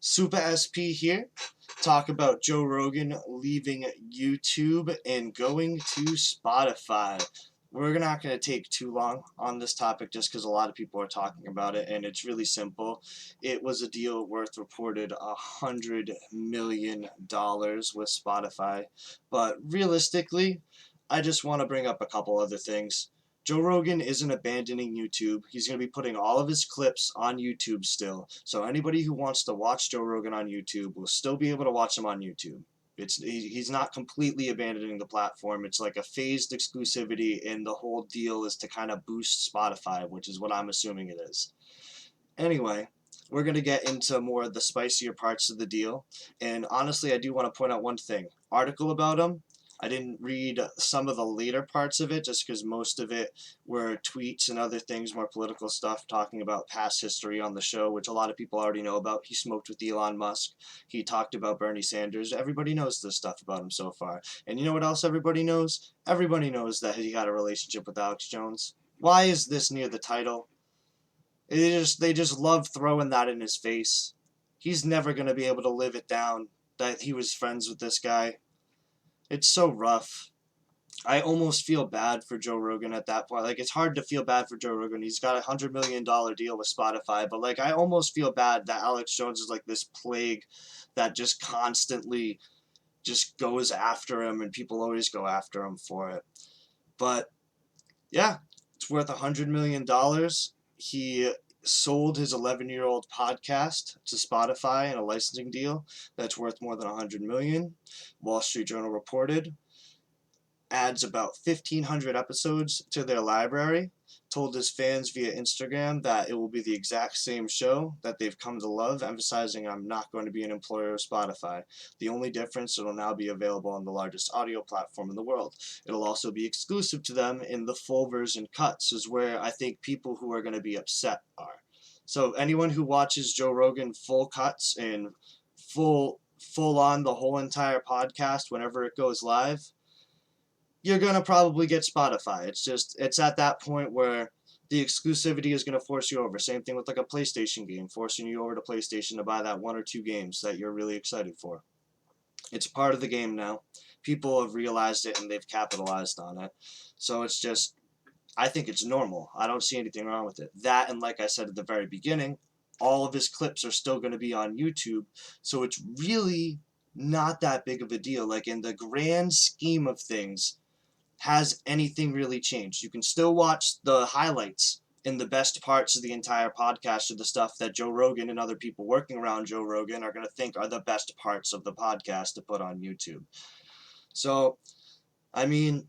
Supa SP here. Talk about Joe Rogan leaving YouTube and going to Spotify. We're not going to take too long on this topic just because a lot of people are talking about it, and it's really simple. It was a deal worth reported $100 million with Spotify, but realistically, I just want to bring up a couple other things. Joe Rogan isn't abandoning YouTube. He's going to be putting all of his clips on YouTube still. So anybody who wants to watch Joe Rogan on YouTube will still be able to watch him on YouTube. He's not completely abandoning the platform. It's like a phased exclusivity, and the whole deal is to kind of boost Spotify, which is what I'm assuming it is. Anyway, we're going to get into more of the spicier parts of the deal. And honestly, I do want to point out one thing. Article about him. I didn't read some of the later parts of it just because most of it were tweets and other things, more political stuff, talking about past history on the show, which a lot of people already know about. He smoked with Elon Musk. He talked about Bernie Sanders. Everybody knows this stuff about him so far. And you know what else everybody knows? Everybody knows that he had a relationship with Alex Jones. Why is this near the title? They just love throwing that in his face. He's never going to be able to live it down that he was friends with this guy. It's so rough. I almost feel bad for Joe Rogan at that point. Like, it's hard to feel bad for Joe Rogan. He's got $100 million deal with Spotify, but like, I almost feel bad that Alex Jones is like this plague that just constantly just goes after him, and people always go after him for it. But yeah, it's worth $100 million. He sold his 11-year-old podcast to Spotify in a licensing deal that's worth more than $100 million. Wall Street Journal reported. Adds about 1,500 episodes to their library. Told his fans via Instagram that it will be the exact same show that they've come to love, emphasizing I'm not going to be an employer of Spotify. The only difference, it'll now be available on the largest audio platform in the world. It'll also be exclusive to them in the full version cuts, is where I think people who are going to be upset are. So anyone who watches Joe Rogan full cuts and full on the whole entire podcast whenever it goes live, you're going to probably get Spotify. It's at that point where the exclusivity is going to force you over. Same thing with like a PlayStation game, forcing you over to PlayStation to buy that one or two games that you're really excited for. It's part of the game now. People have realized it and they've capitalized on it. So it's just, I think it's normal. I don't see anything wrong with it. That, and like I said at the very beginning, all of his clips are still going to be on YouTube. So it's really not that big of a deal. Like, in the grand scheme of things, has anything really changed? You can still watch the highlights and the best parts of the entire podcast, or the stuff that Joe Rogan and other people working around Joe Rogan are going to think are the best parts of the podcast to put on YouTube. So, I mean,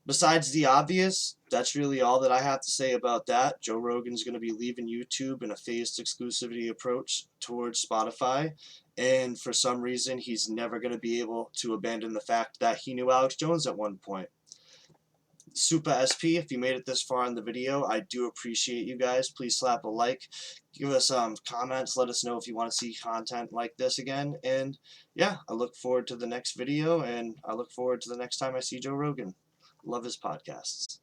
besides the obvious, that's really all that I have to say about that. Joe Rogan's going to be leaving YouTube in a phased exclusivity approach towards Spotify. And for some reason, he's never going to be able to abandon the fact that he knew Alex Jones at one point. Supa SP, if you made it this far in the video, I do appreciate you guys. Please slap a like, give us comments, let us know if you want to see content like this again, and yeah, I look forward to the next video, and I look forward to the next time I see Joe Rogan. Love his podcasts.